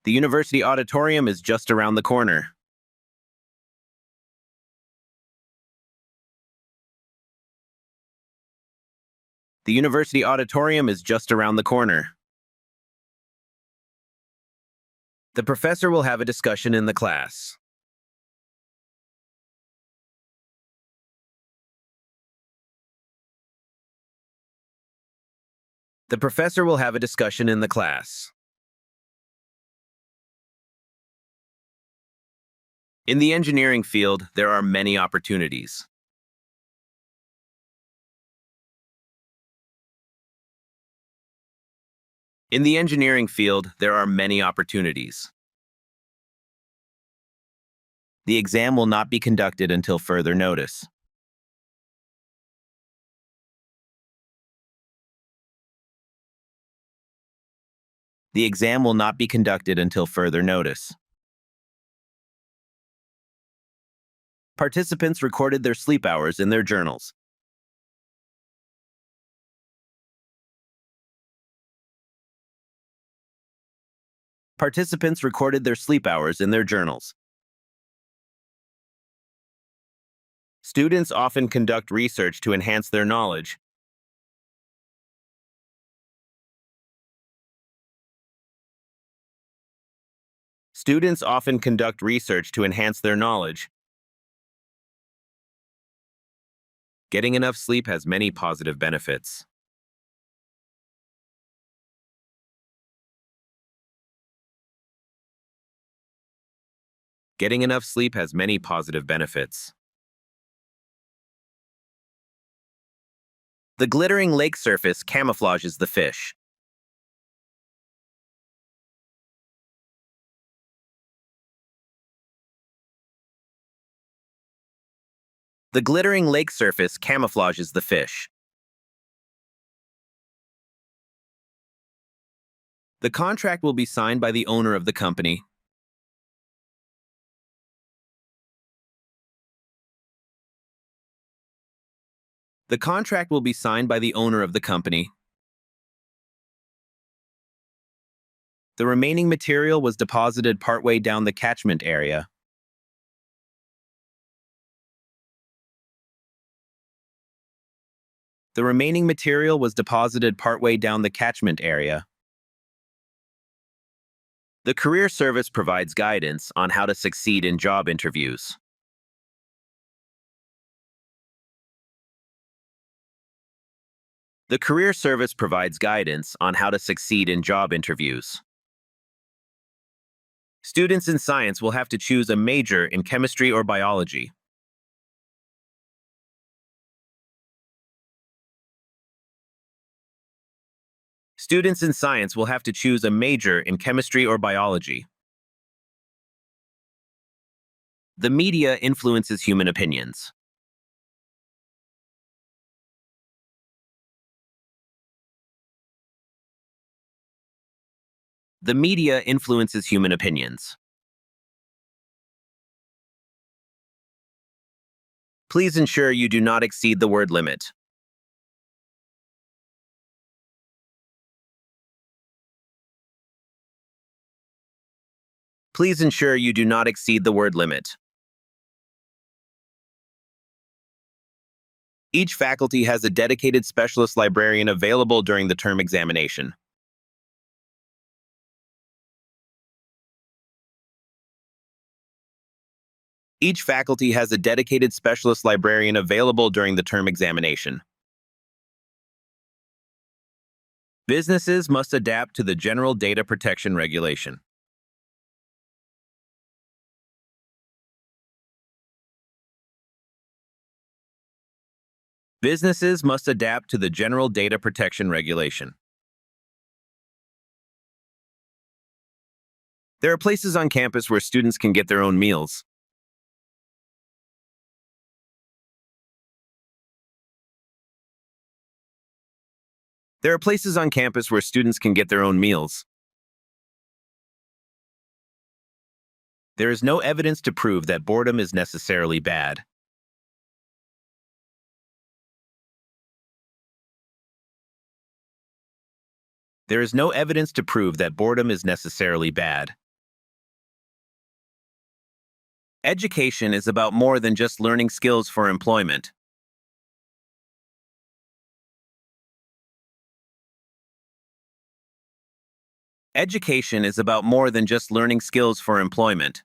The university auditorium is just around the corner. The university auditorium is just around the corner. The professor will have a discussion in the class. The professor will have a discussion in the class. In the engineering field, there are many opportunities. In the engineering field, there are many opportunities. The exam will not be conducted until further notice. The exam will not be conducted until further notice. Participants recorded their sleep hours in their journals. Participants recorded their sleep hours in their journals. Students often conduct research to enhance their knowledge. Students often conduct research to enhance their knowledge. Getting enough sleep has many positive benefits. Getting enough sleep has many positive benefits. The glittering lake surface camouflages the fish. The glittering lake surface camouflages the fish. The contract will be signed by the owner of the company. The contract will be signed by the owner of the company. The remaining material was deposited partway down the catchment area. The remaining material was deposited partway down the catchment area. The Career Service provides guidance on how to succeed in job interviews. The Career Service provides guidance on how to succeed in job interviews. Students in science will have to choose a major in chemistry or biology. Students in science will have to choose a major in chemistry or biology. The media influences human opinions. The media influences human opinions. Please ensure you do not exceed the word limit. Please ensure you do not exceed the word limit. Each faculty has a dedicated specialist librarian available during the term examination. Each faculty has a dedicated specialist librarian available during the term examination. Businesses must adapt to the General Data Protection Regulation. Businesses must adapt to the General Data Protection Regulation. There are places on campus where students can get their own meals. There are places on campus where students can get their own meals. There is no evidence to prove that boredom is necessarily bad. There is no evidence to prove that boredom is necessarily bad. Education is about more than just learning skills for employment. Education is about more than just learning skills for employment.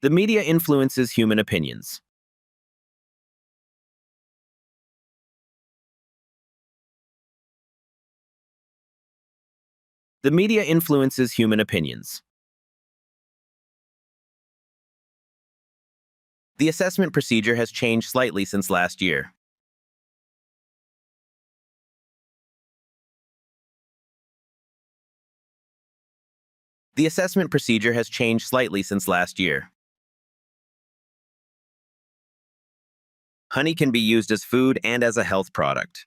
The media influences human opinions. The media influences human opinions. The assessment procedure has changed slightly since last year. The assessment procedure has changed slightly since last year. Honey can be used as food and as a health product.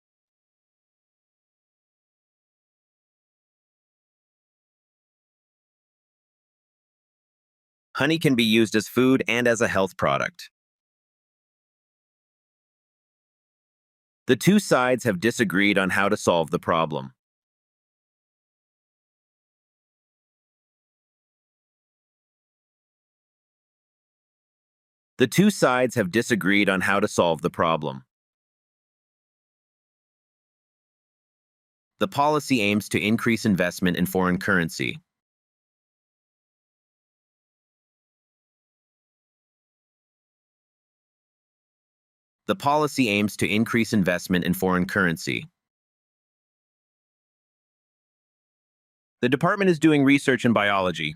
Honey can be used as food and as a health product. The two sides have disagreed on how to solve the problem. The two sides have disagreed on how to solve the problem. The policy aims to increase investment in foreign currency. The policy aims to increase investment in foreign currency. The department is doing research in biology.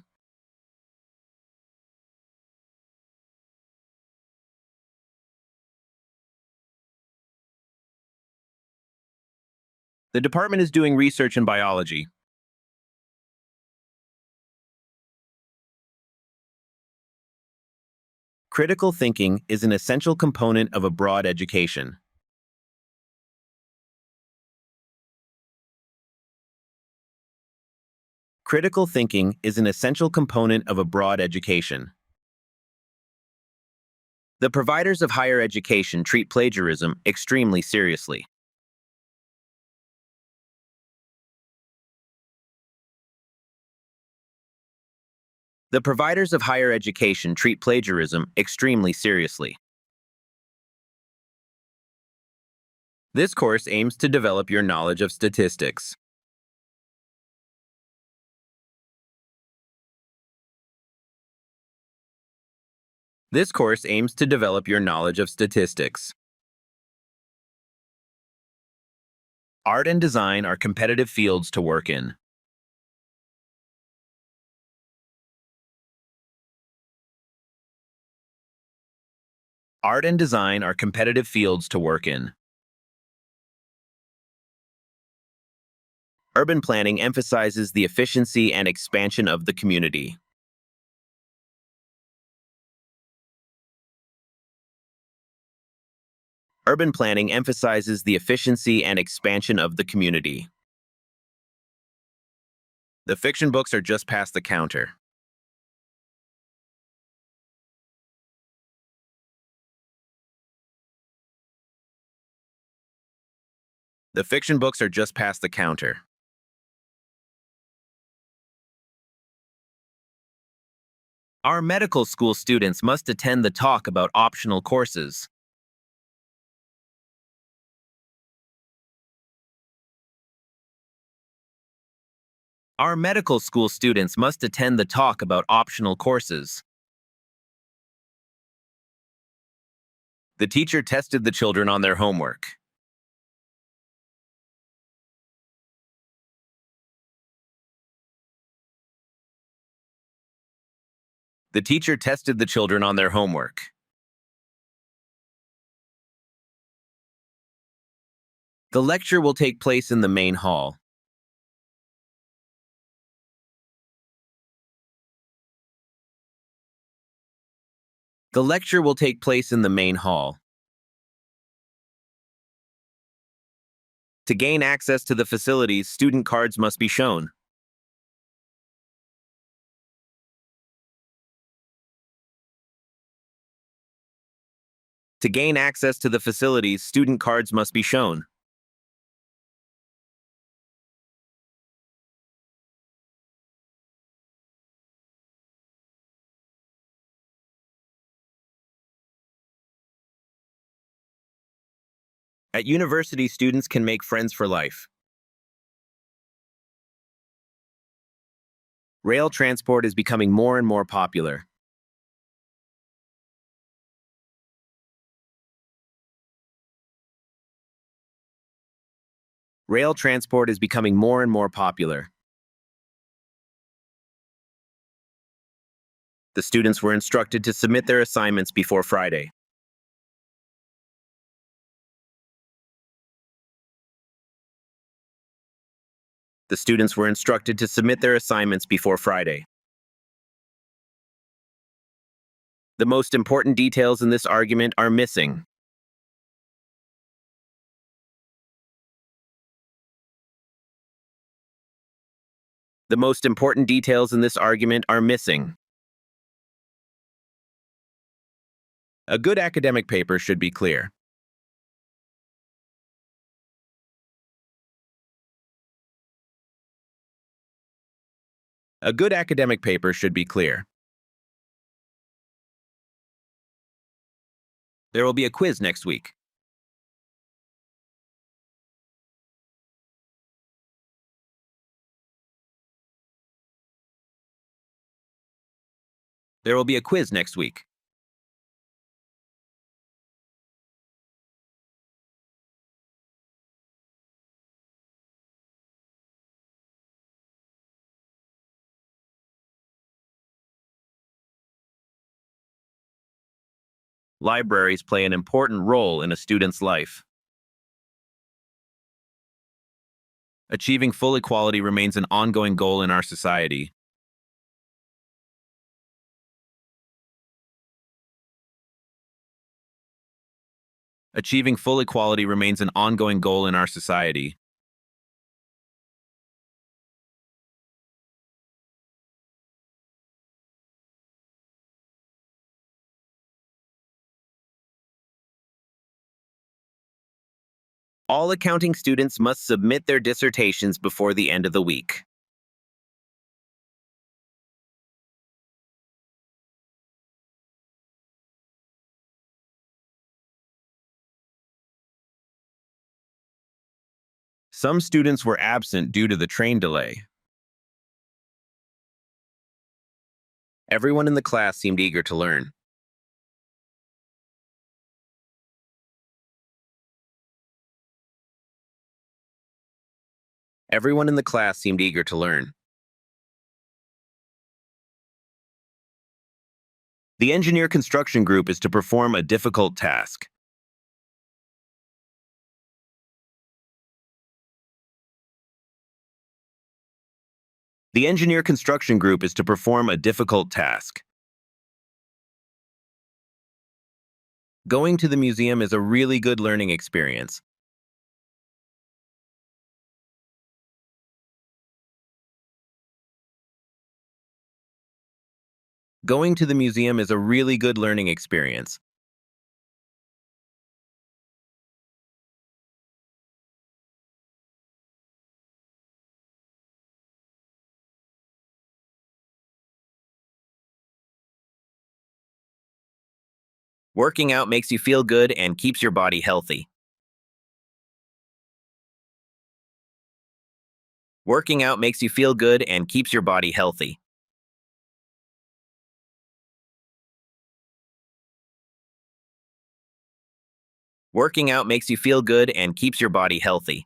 The department is doing research in biology. Critical thinking is an essential component of a broad education. Critical thinking is an essential component of a broad education. The providers of higher education treat plagiarism extremely seriously. The providers of higher education treat plagiarism extremely seriously. This course aims to develop your knowledge of statistics. This course aims to develop your knowledge of statistics. Art and design are competitive fields to work in. Art and design are competitive fields to work in. Urban planning emphasizes the efficiency and expansion of the community. Urban planning emphasizes the efficiency and expansion of the community. The fiction books are just past the counter. The fiction books are just past the counter. Our medical school students must attend the talk about optional courses. Our medical school students must attend the talk about optional courses. The teacher tested the children on their homework. The teacher tested the children on their homework. The lecture will take place in the main hall. The lecture will take place in the main hall. To gain access to the facilities, student cards must be shown. To gain access to the facilities, student cards must be shown. At university, students can make friends for life. Rail transport is becoming more and more popular. Rail transport is becoming more and more popular. The students were instructed to submit their assignments before Friday. The students were instructed to submit their assignments before Friday. The most important details in this argument are missing. The most important details in this argument are missing. A good academic paper should be clear. A good academic paper should be clear. There will be a quiz next week. There will be a quiz next week. Libraries play an important role in a student's life. Achieving full equality remains an ongoing goal in our society. Achieving full equality remains an ongoing goal in our society. All accounting students must submit their dissertations before the end of the week. Some students were absent due to the train delay. Everyone in the class seemed eager to learn. Everyone in the class seemed eager to learn. The engineer construction group is to perform a difficult task. The engineer construction group is to perform a difficult task. Going to the museum is a really good learning experience. Going to the museum is a really good learning experience. Working out makes you feel good and keeps your body healthy. Working out makes you feel good and keeps your body healthy. Working out makes you feel good and keeps your body healthy.